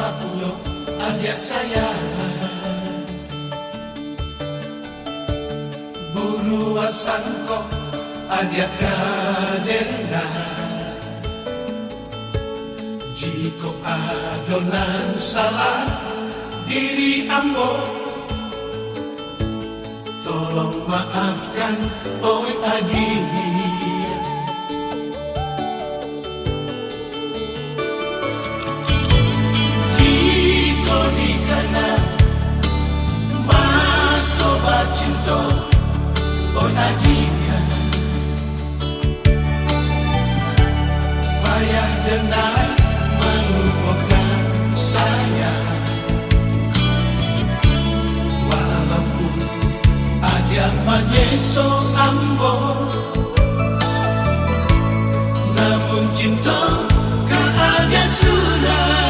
Papua adia saya buruan sangkok adia kaderna jika adonan salah diri ambo tolong maafkan oi adi cinta onadia payah denai melupakan saya walaupun ada menyeso ambo namun cinta keadaan sudah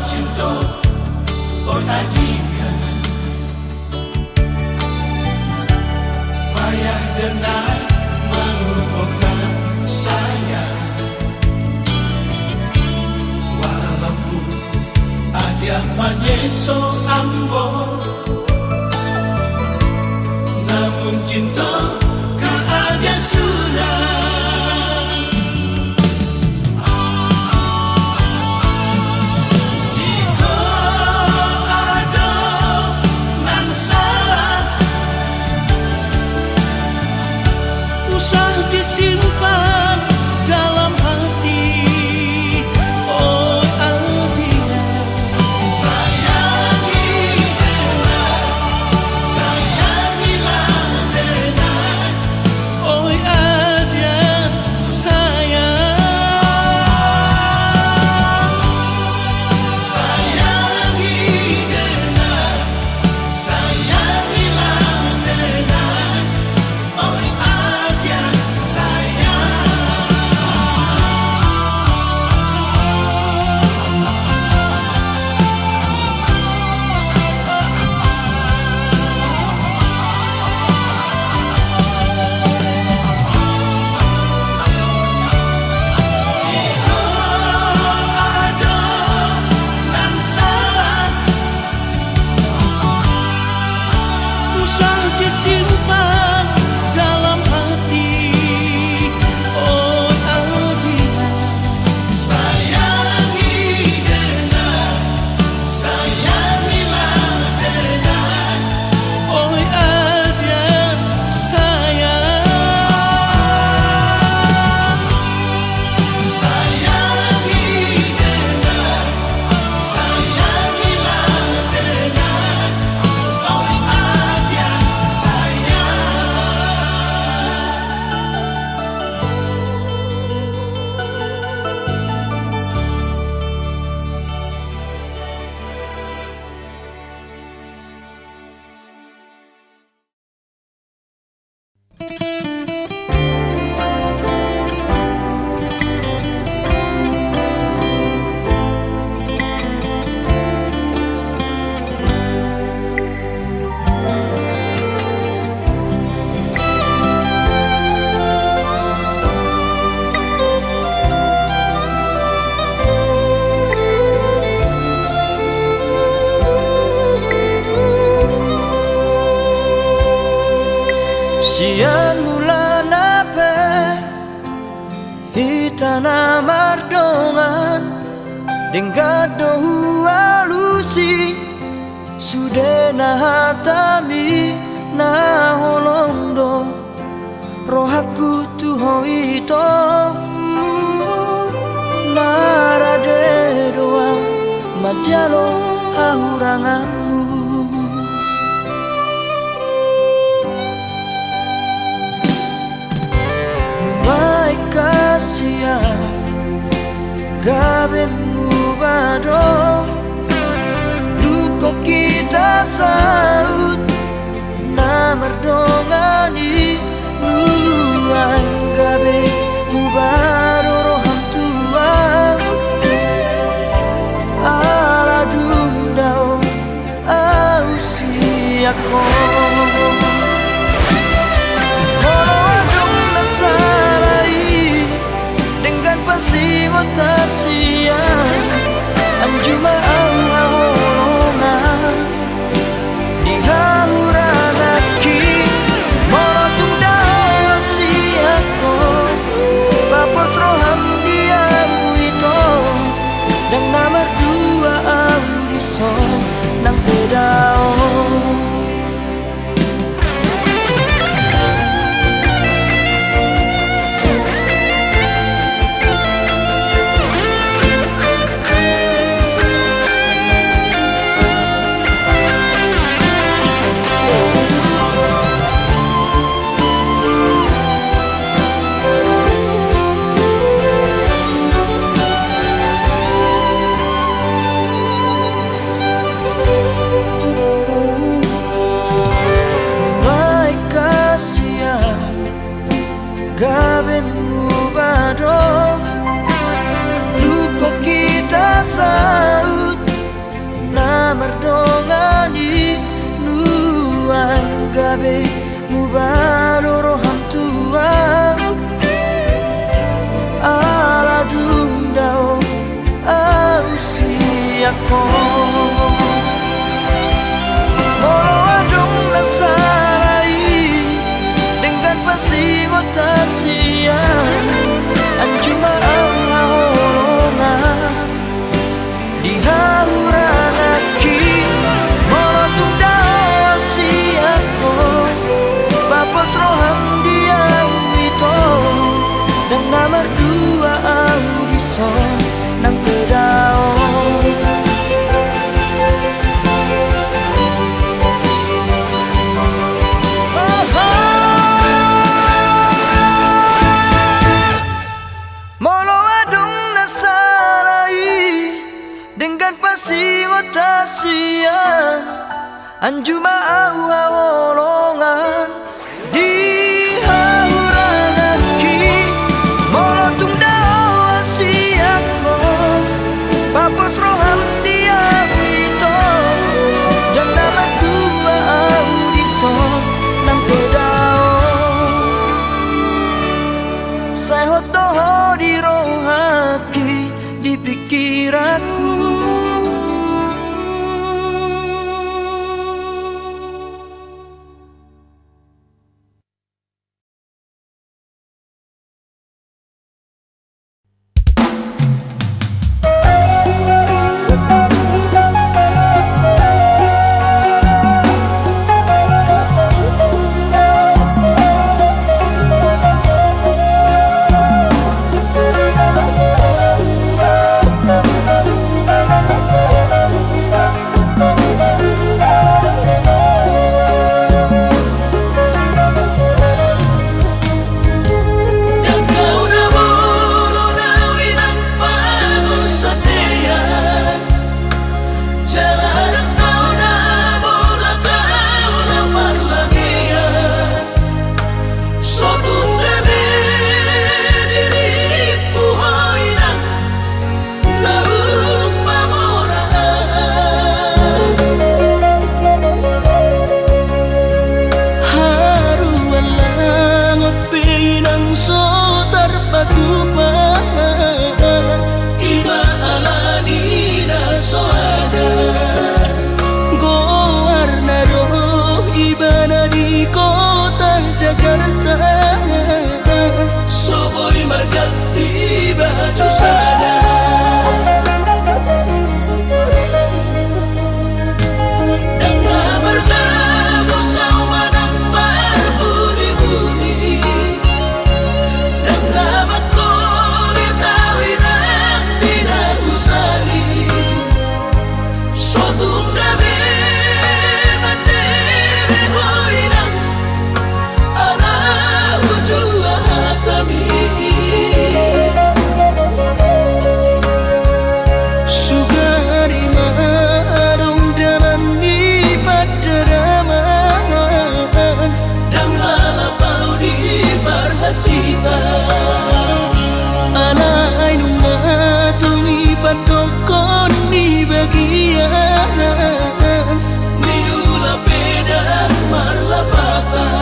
cinta onadia payah denai melupakan saya walaupun ada menyeso ambo namun cinta keadaan sudah disimpan dalam hati oh Aldia sayangilah denai na mardongan dengan dohu alusi sudah na hatami na holondo rohaku tuho ito narade doang majalo hahuranganmu Numai kasia gabemu bado luko kita saut na mardongani nuang gabe mubaro roham tua ala dundao au siako Morodong nasalai dengan pasigo tasia anjuma au haholongan di hauranaki Morodong dao siako Bapos roham dia itu dan nomor dua audiso nang bedao Gabemu bado luko kita saut na mardongani nuang gabe mubaro roham tua ala dundao au siako Morodong nasalai dengan pasigo tasia anjuma au haholongan di hauranaki Morodong dao siako Bapos roham dia itu dan nomor dua audiso nang bedao dengan pasigo tasian anjuma au haholongan di hauranaki Morodong dao siako Bapos roham dia itu dan nomor dua audiso nang bedao Saya hotoho di rohaki di pikiranku Jakarta Soboy margat tiba tujuh sana. Dengan bertemu sama nambah budi-budi, dengan bakuli tawinan bina usali, suatu gabe materi hoinang ala ujua hatami. Sugari marung dalam ni padaraman, dan malapau di parhacita. Alay nung matungi padokon ni bagian, ni ulape dan marlapatan.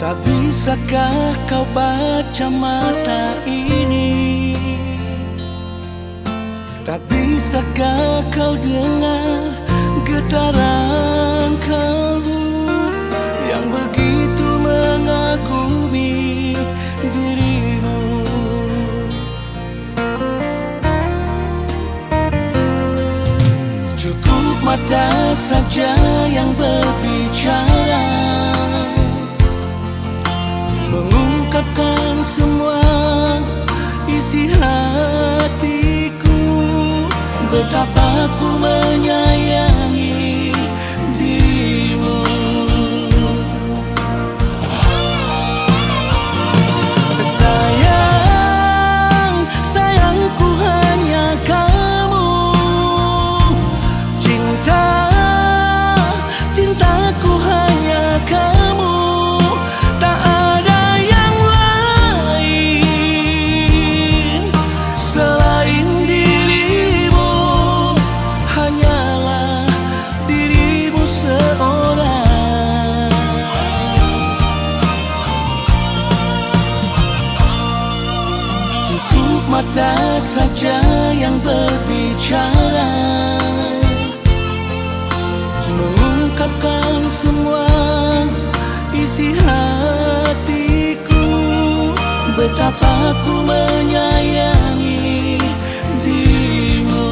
Tak bisakah kau baca mata ini? Tak bisakah kau dengar getaran kalbu yang begitu mengagumi dirimu? Cukup mata saja yang berbicara, mengungkapkan semua isi hatiku. Betapa ku menyayangi dirimu. Sayang, sayangku hanya kamu. Cinta, cintaku hanya kamu. Tak ada yang lain selain dirimu. Hanyalah dirimu seorang. Cukup mata saja yang berbicara, mengungkapkan semua isi hatiku. Betapa ku menyayangi dirimu.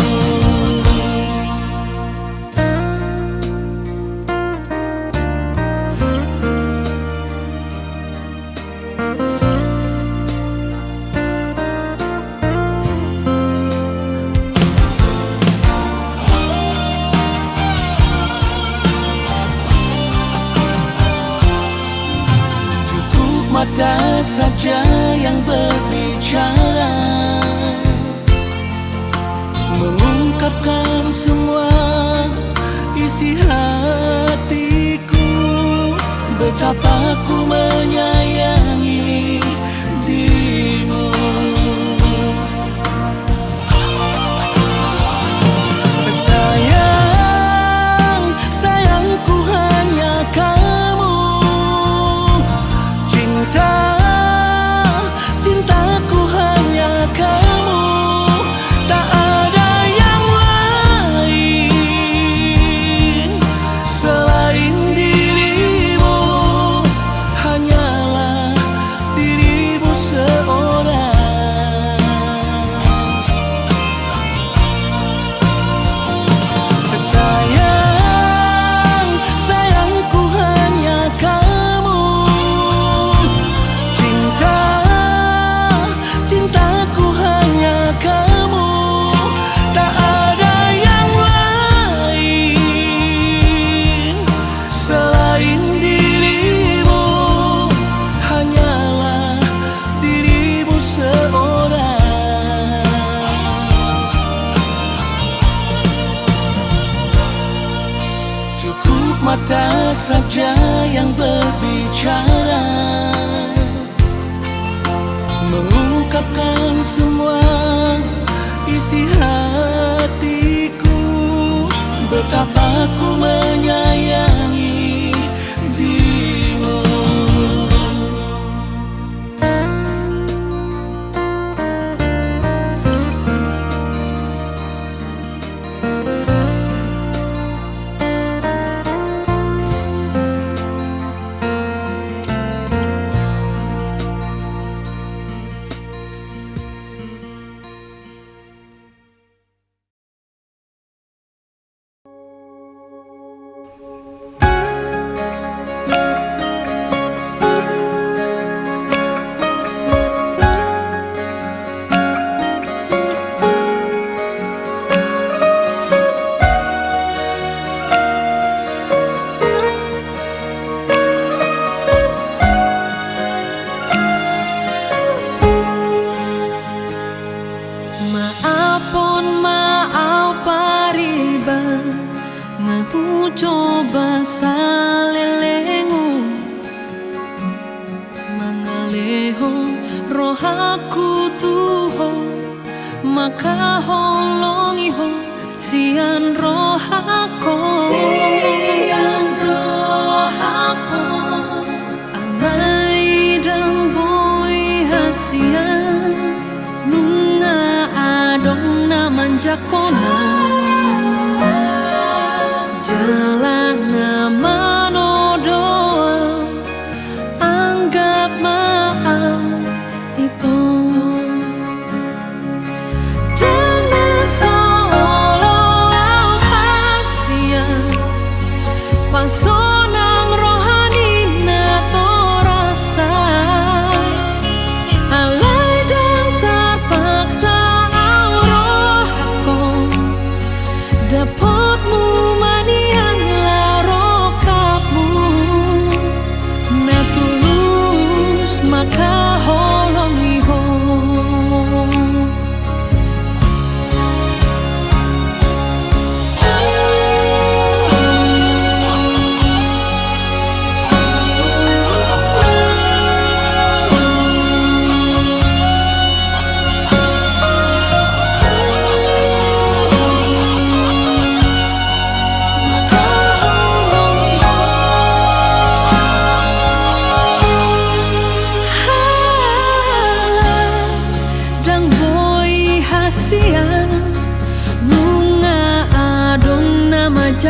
Mata saja yang berbicara, mengungkapkan semua isi hatiku. Betapa ku menyayangi dirimu. Sayang, sayangku hanya kamu. Cinta, cintaku hanya kamu. Tak ada yang lain selain dirimu. Hanyalah dirimu seorang. Sayang, sayangku hanya kamu. Cintaku hanya kamu. Tak ada yang lain selain dirimu. Hanyalah dirimu seorang. Cukup mata saja yang berbicara, mengungkapkan semua isi hatiku. Betapa ku menyayangi dirimu. coba salelengu mangaleho rohaku tuho maka holongiho sian rohako anai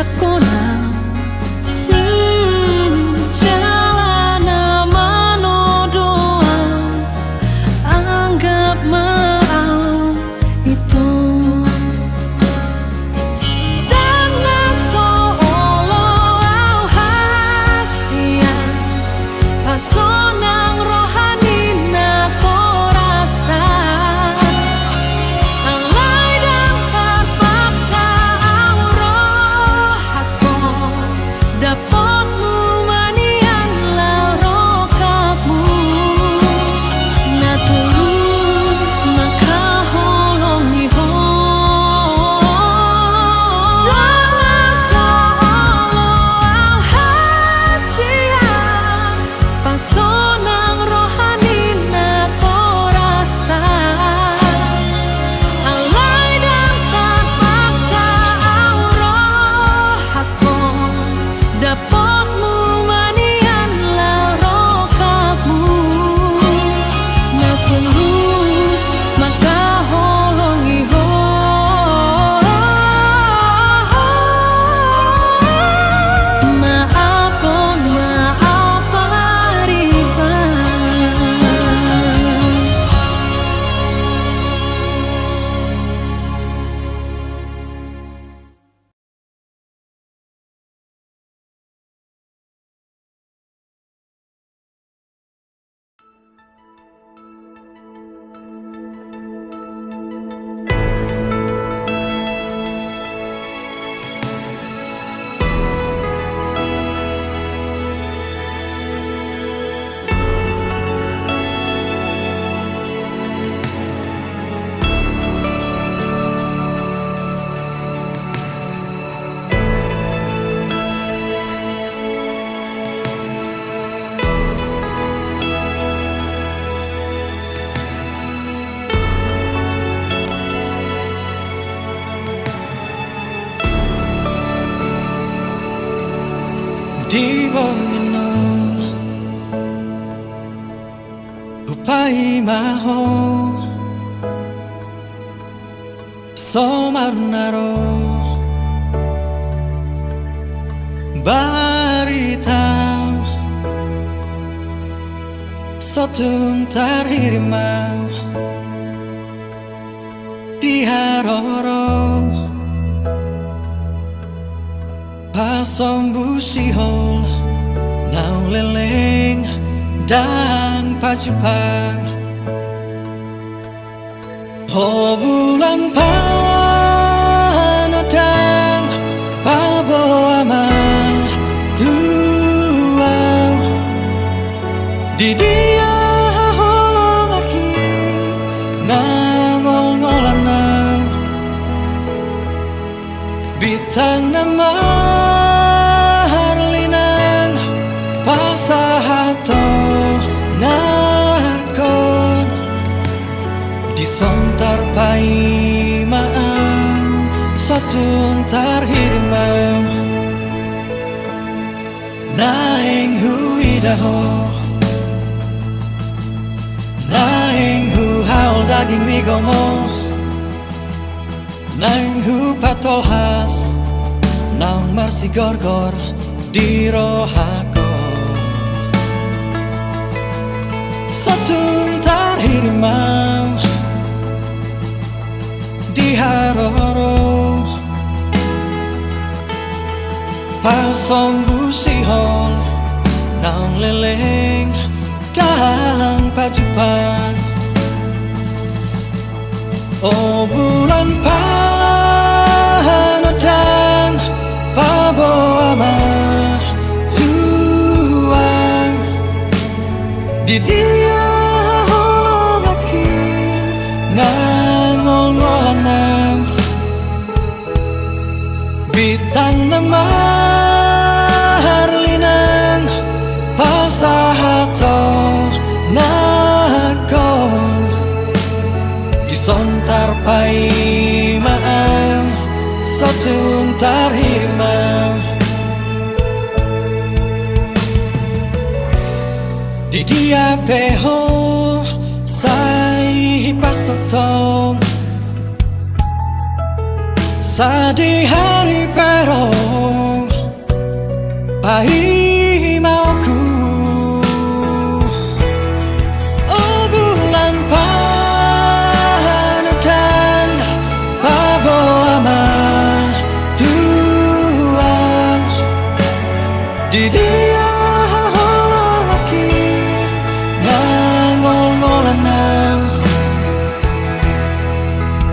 sakona Jalana manodoa Anggap maaf itu Dan naso'olo hasia Pasonang rohani na porasta Alay dan terpaksa roh aku Dapatmu manian laurokakmu Na tulus makaholong iho Jangan seolah hasia Pasonang rohani na porasta Alay dan terpaksa roh aku Dapatmu manian laurokakmu Na tulus makaholong iho Maafon maaf pariban Di bawah upai maho somarnaro baritang sotum tarhirimau di harorong Pasong busihol Nau leleng dan pacupang Oh bulan panadang Paboama tuang Di dia holong aki Nangol-ngolanang Bitang nama Pasahato nakon Di sontar pai maam Sotum tarhirimau Naeng huidaho Naeng hu haul daging migomos Naeng hu patolhas Naung marsi gorgor di rohako Sotum tarhirimau di haroro Pasong busihol Naung leleng dan pacupang Oh bulan panadang Paboama tuang Di dia holong aki Nangol-ngolanang Bitang nama harlinang Pasahato nakon Di sontar pai maang Sotum tarhirimau Di dia peho Sai pas totong Sa di hari pero pahit mauku. Oh bulan panutan pabawa tua di dia lagi nangol-ngolanang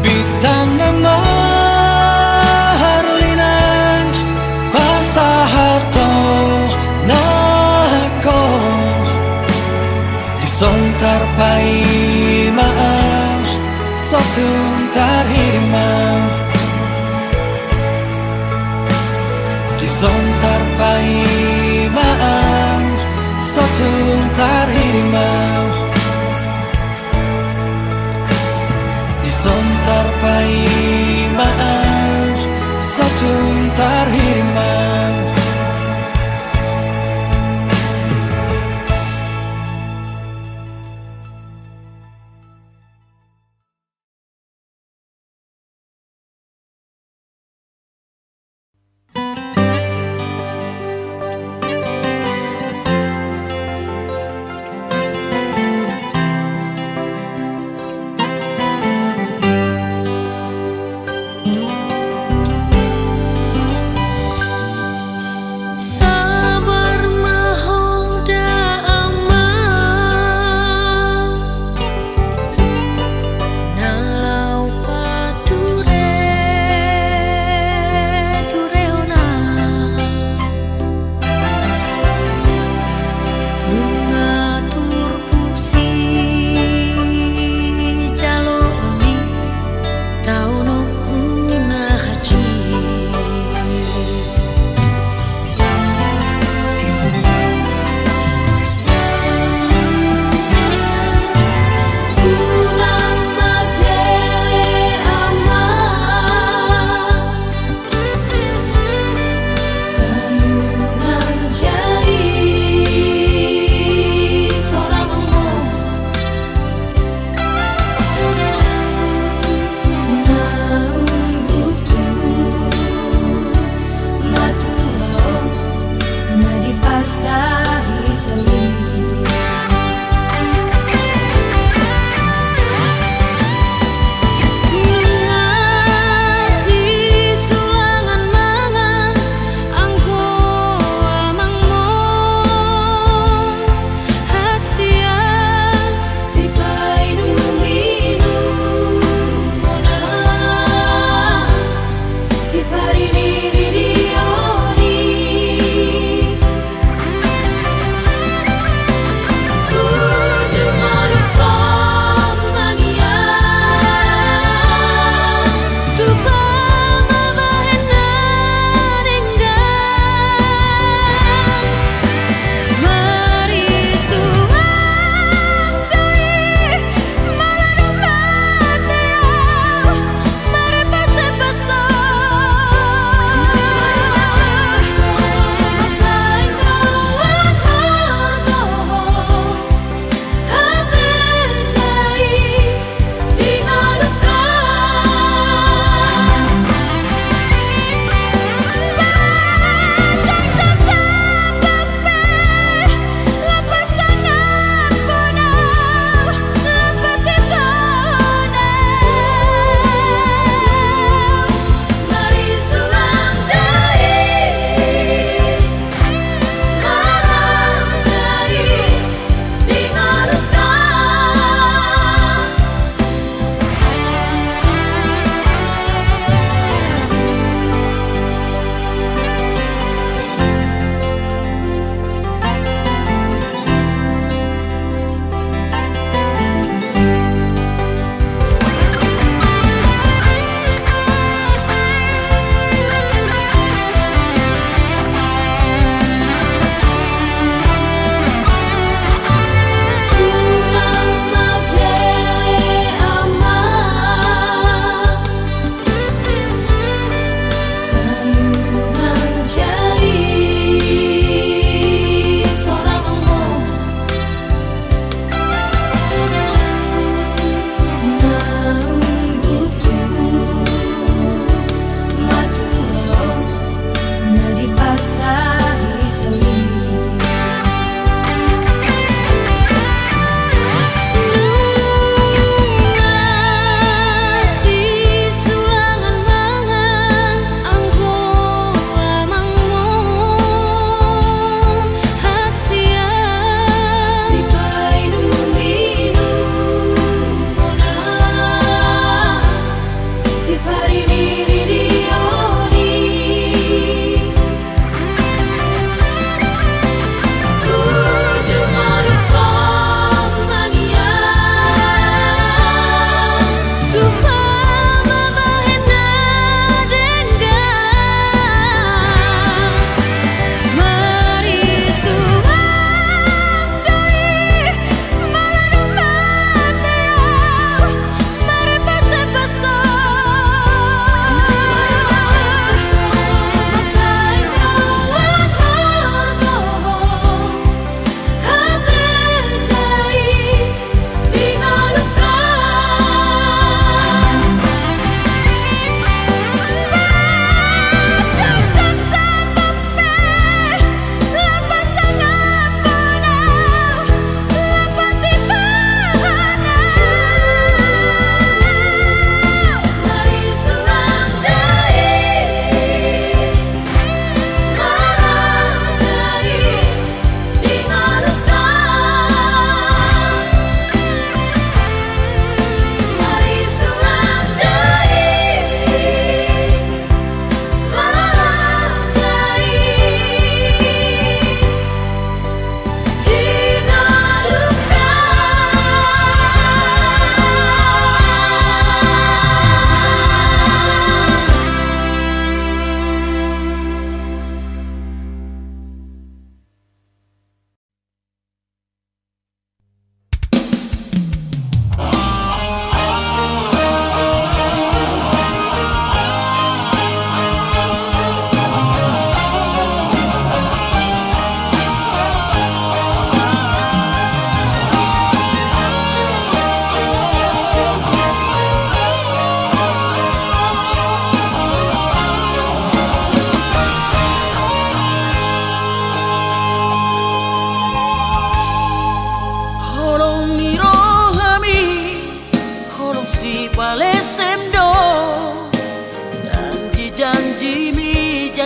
bintang nama Sontar pai maaf sotung tarhirmau Di sontar pai maaf sotung tarhirmau Di sontar pai maaf sotung tarhirmau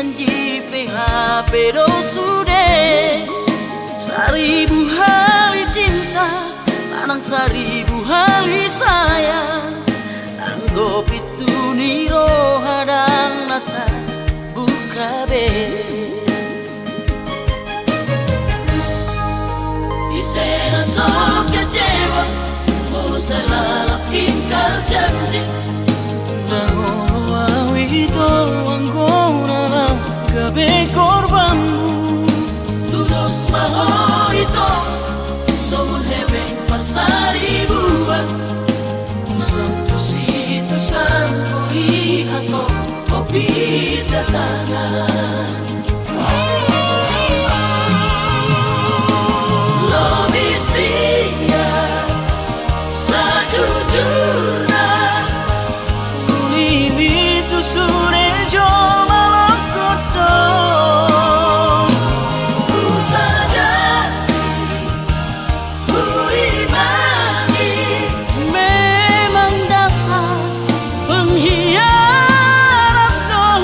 janji PHP do sude. Seribu hari cinta, anang seribu hari sayang. Anggap itu niro hadang nata buka be. Di sana sok kecewa, mau selalu ingkar janji. Rangono awito anggona lang gabi korbanmu. Tudos maho ito, somun hebeng pasari buat. Santo situ santo ihato, kopi datangan. Lobisinya sajujurna, ulimitu sure jo malakoto. Ku sadar, ku imani, memang dasar pengkhianat doh.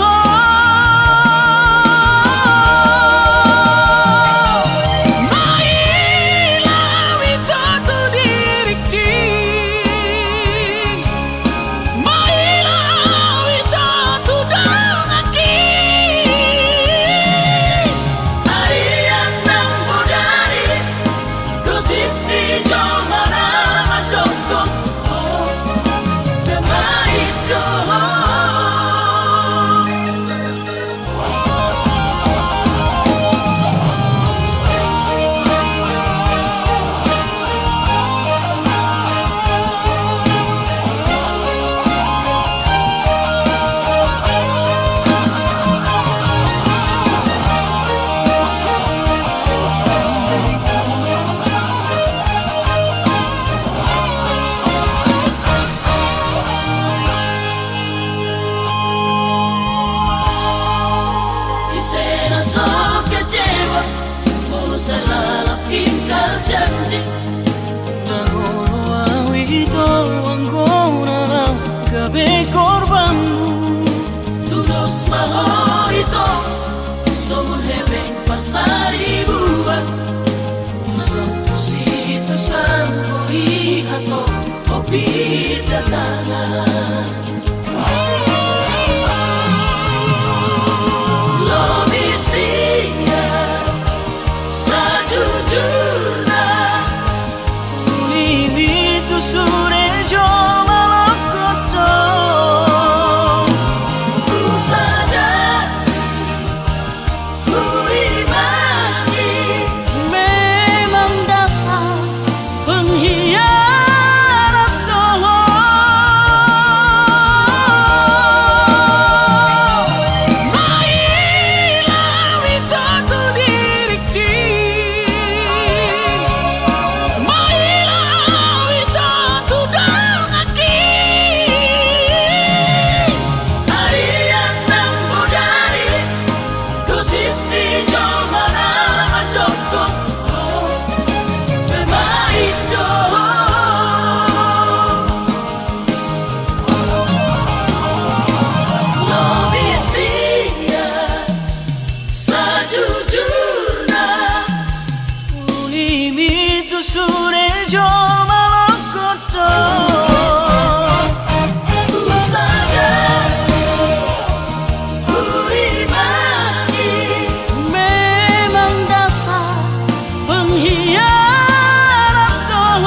Mailah wito tu diriki, mailah wito tu dongaki. Arian nang bodari, gosip di jomana madokong. Bemait doh. Di sana sok kecewa, mau selalu ingkar janji. Rangono awito anggona lang gabi korbanmu. Tudos maho ito, somun hebeng pasari buat. Santo situ santo ihato, kopi datangan. Lobisinya sajujurna, ulimitu sure jo malakoto. Ku sadar, ku imani, memang dasar pengkhianat doh. Mailah wito tu diriki, mailah wito tu dongaki. Arian nang bodari, gosip di jomana madokong. Bemait doh. Lobisinya sajujurna, ulimitu sure jo malakoto. Ku sadar, ku imani, memang dasar pengkhianat doh.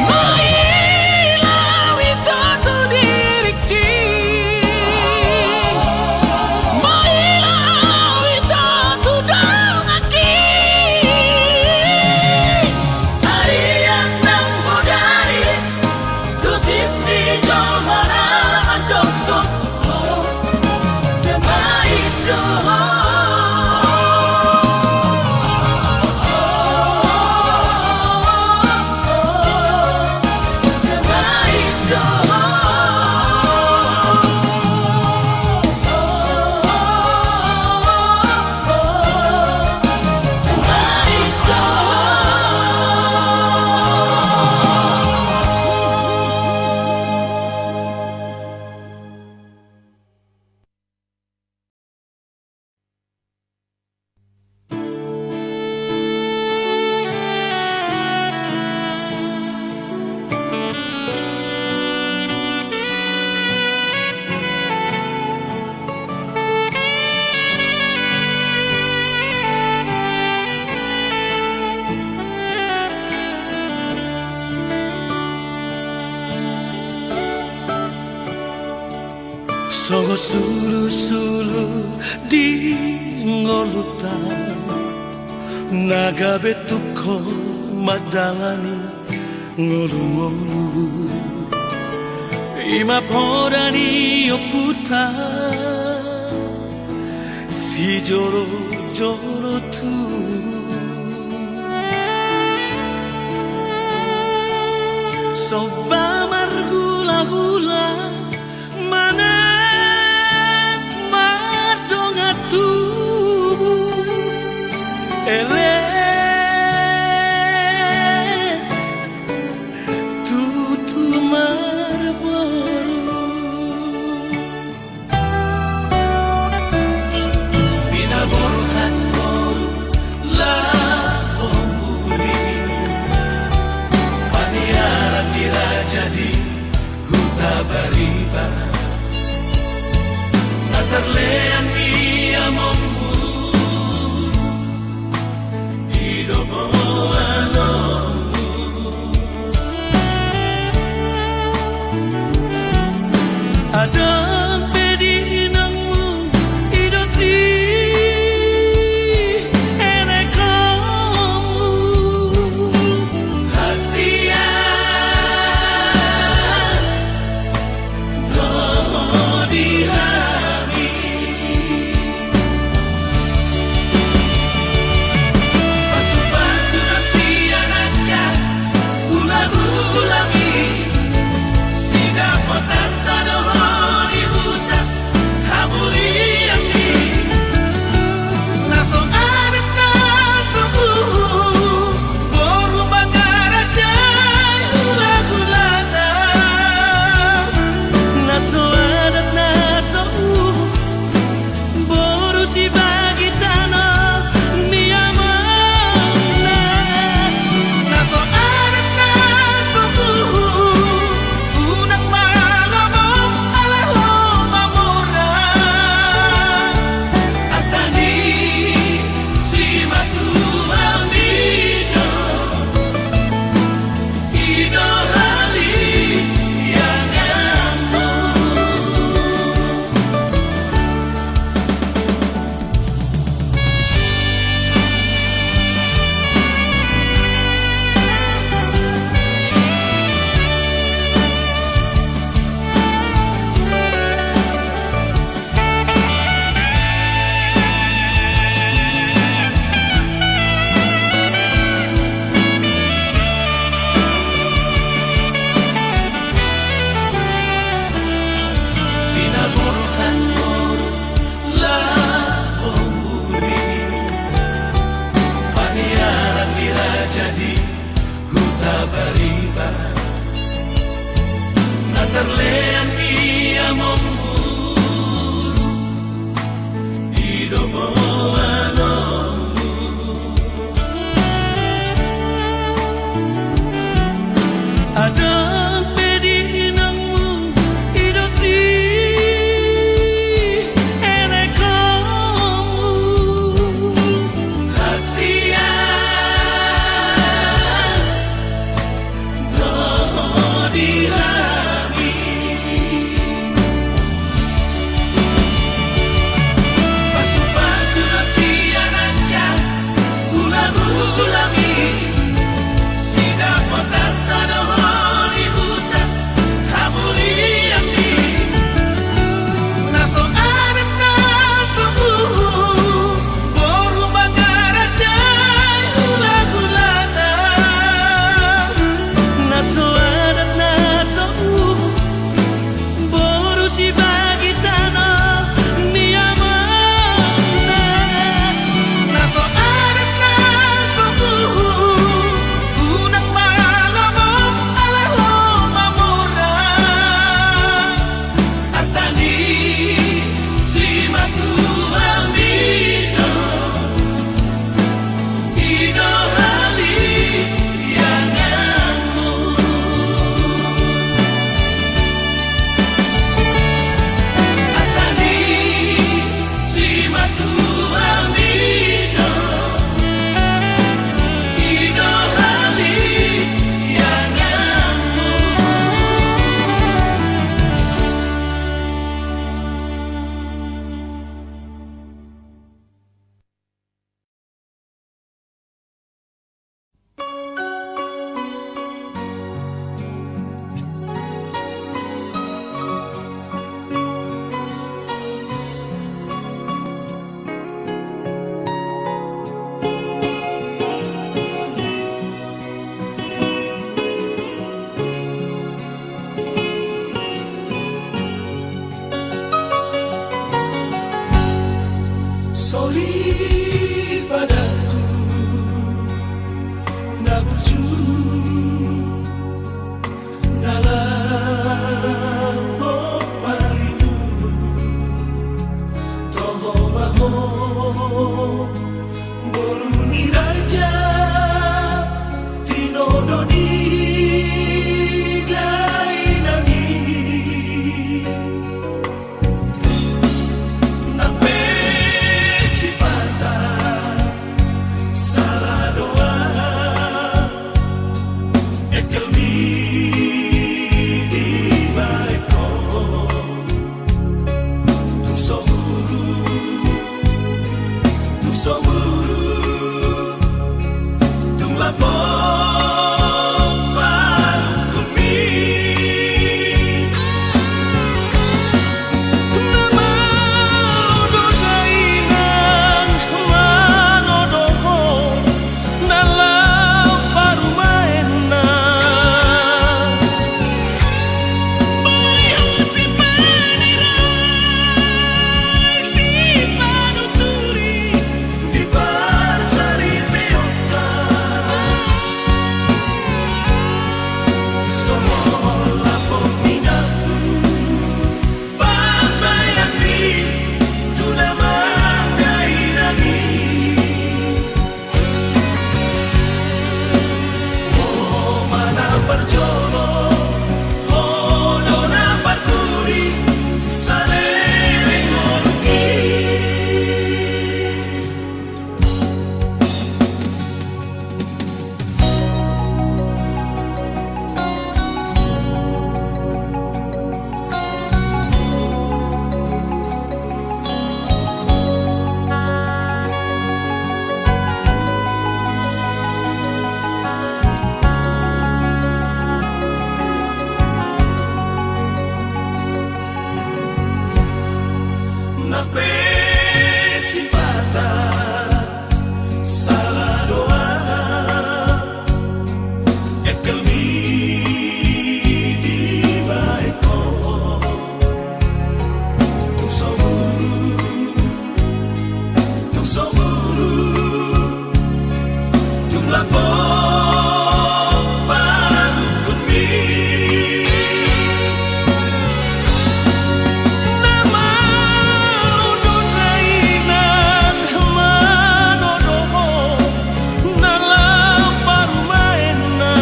Mailah wito tu diriki, mailah wito tu dongaki. sulu-sulu di ngolutan naga betuko madalani ngolu-ngolu ima podani oputa si joro-joro tu soba margula-gula mana mardongatu ele tutu marboru bina borhat boru la homuli paniaran dirajadi huta bariba natarlean dia momu Adang pedi nangmu idosi ene kamu hasia toh dihami pasu-pasu nasi anaknya ulah-ulami sida potan tanah jadi huta bariba natarlean ia momu hidomo anomu adang pedi nangmu idosi ene kamu hasia dihami pasu-pasu Sorry padaku na burju dalam palidu toho maho boruni raja tinodoni lainagi nape sifata salah doa ekelmi di baiko tu soburu tu lapor palukumi nama dodainan manodoho dalam parumaena bayo si panirai si panuturi di parsari meota somola peminatku papai nanti tu nama gairani oh mana perjolo oh dona parkuri sale ngoluki nape sifata salah doa ekelmi di baiko tu soburu tu lapor palukumi nama dodainan manodoho dalam parumaena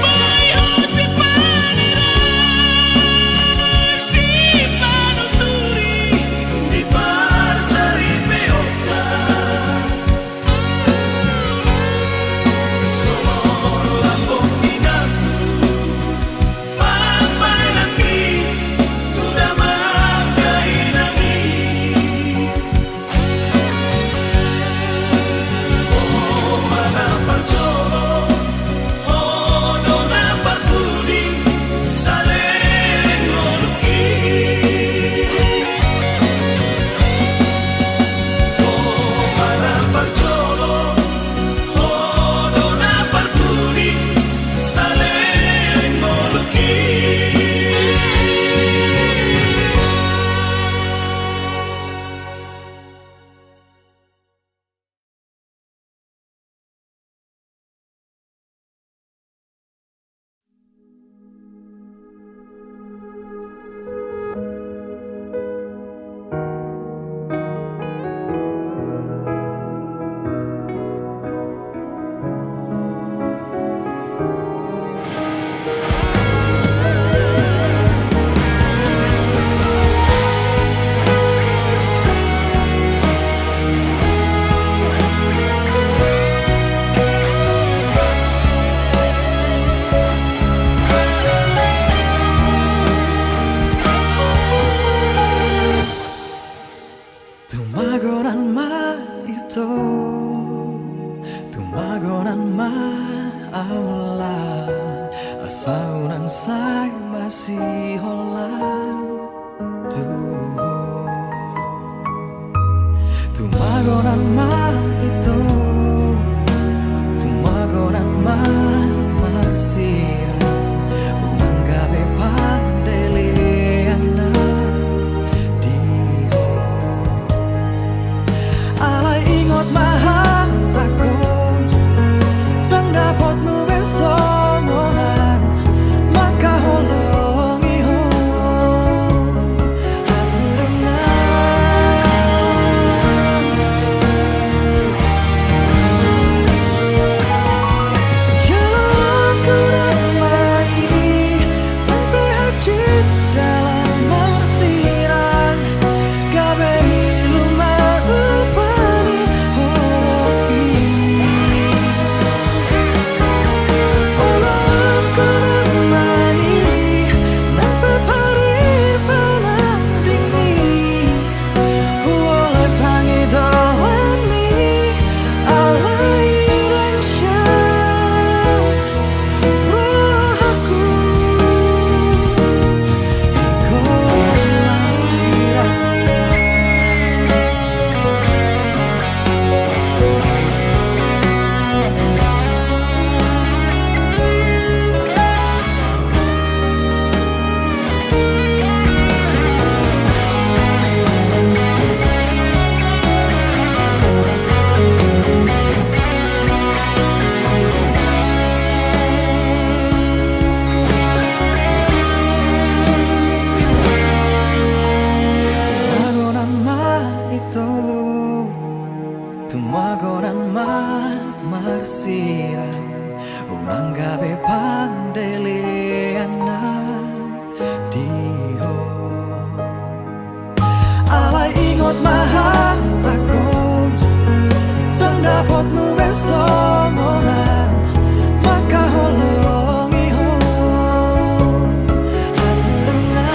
bayo si panirai si panuturi di parsari meota somola peminatku papai nanti tu nama gairani oh mana perjolo oh dona parkuri sale ngoluki oh mana perjolo oh dona parkuri sale ngoluki Tumagonan ma ito Tumagonan ma aulan Asaunan say masih holan Tumagonan ma ito Tumagonan ma marsira Unang gabi pandeliana di dapat mahal takon dan dapat muwesong orang maka holongi hon hasurangan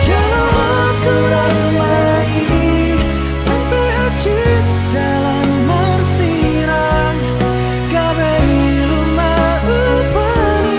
jalan aku ramai sampai haji dalam marsirang kabeh lumah upani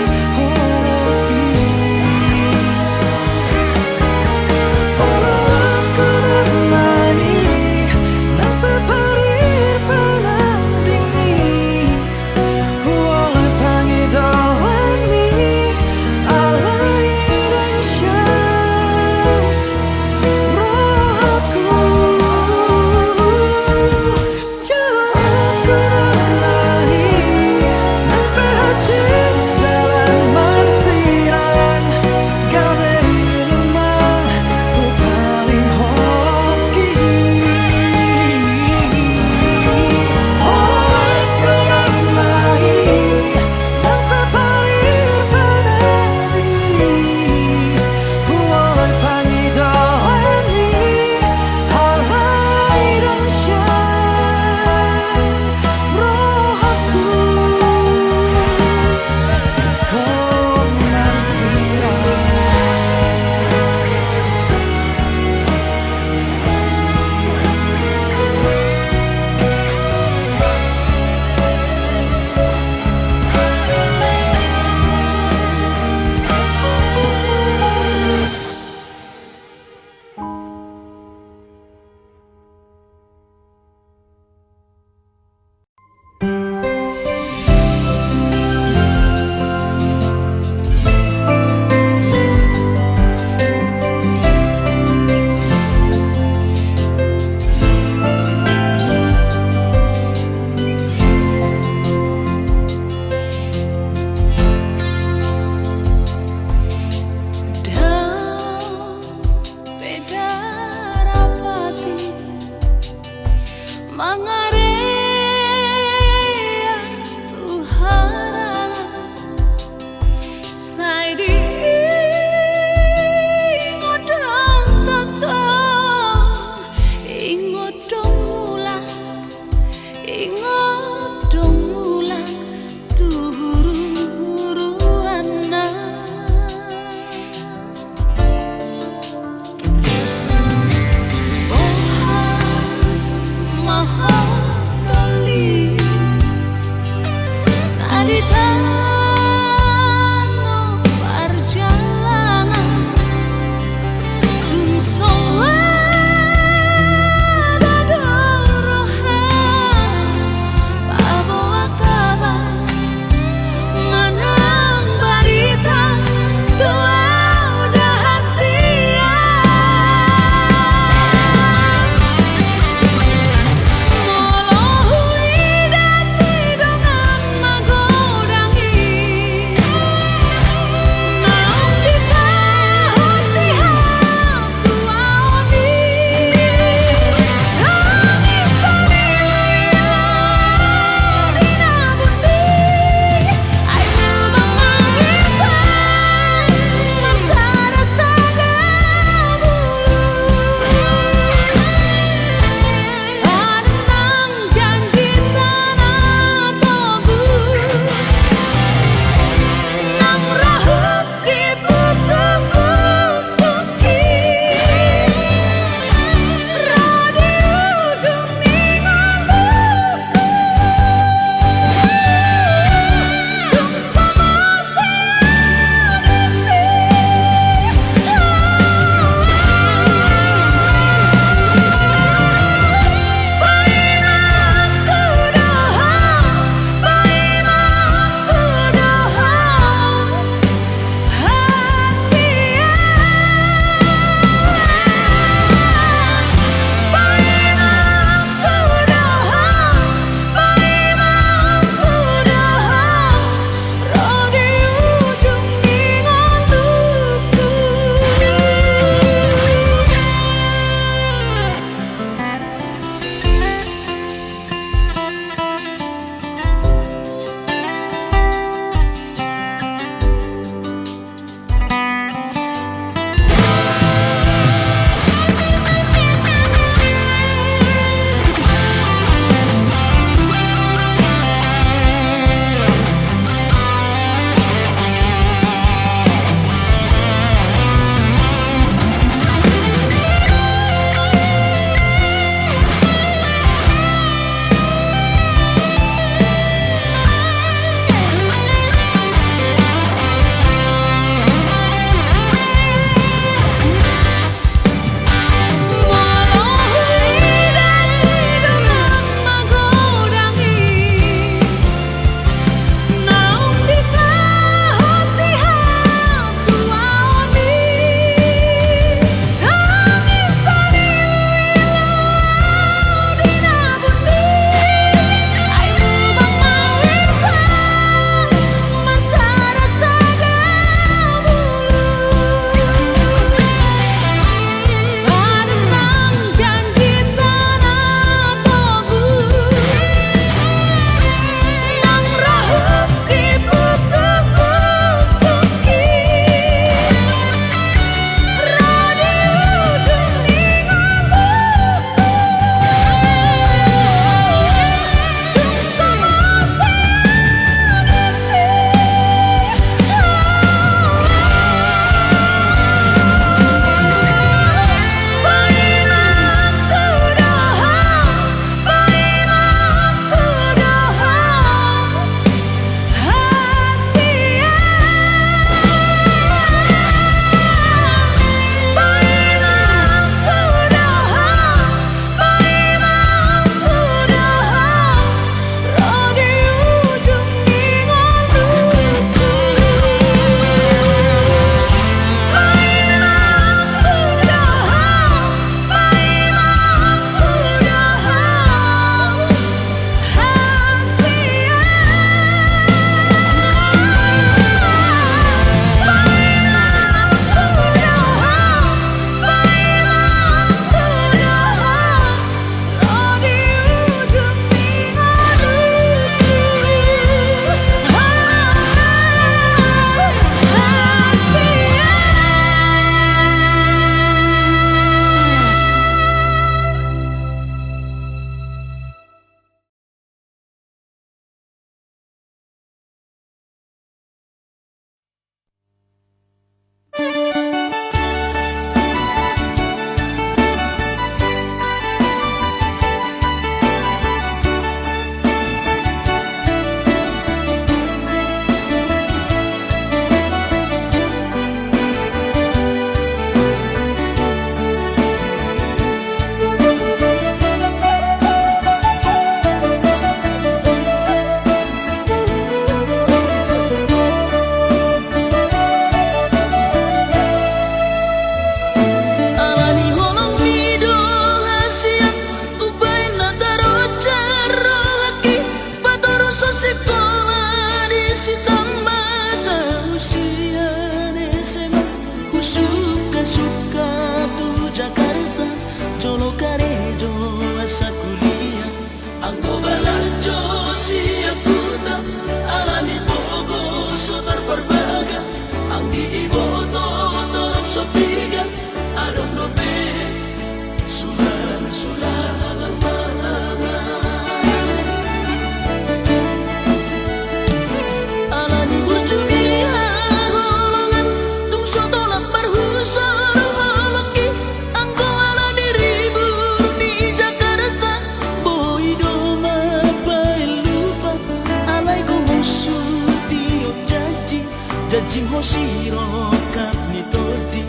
Jajim hoshiro kat mitodi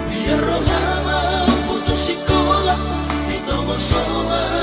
biar rohama putus sekolah mitomo soa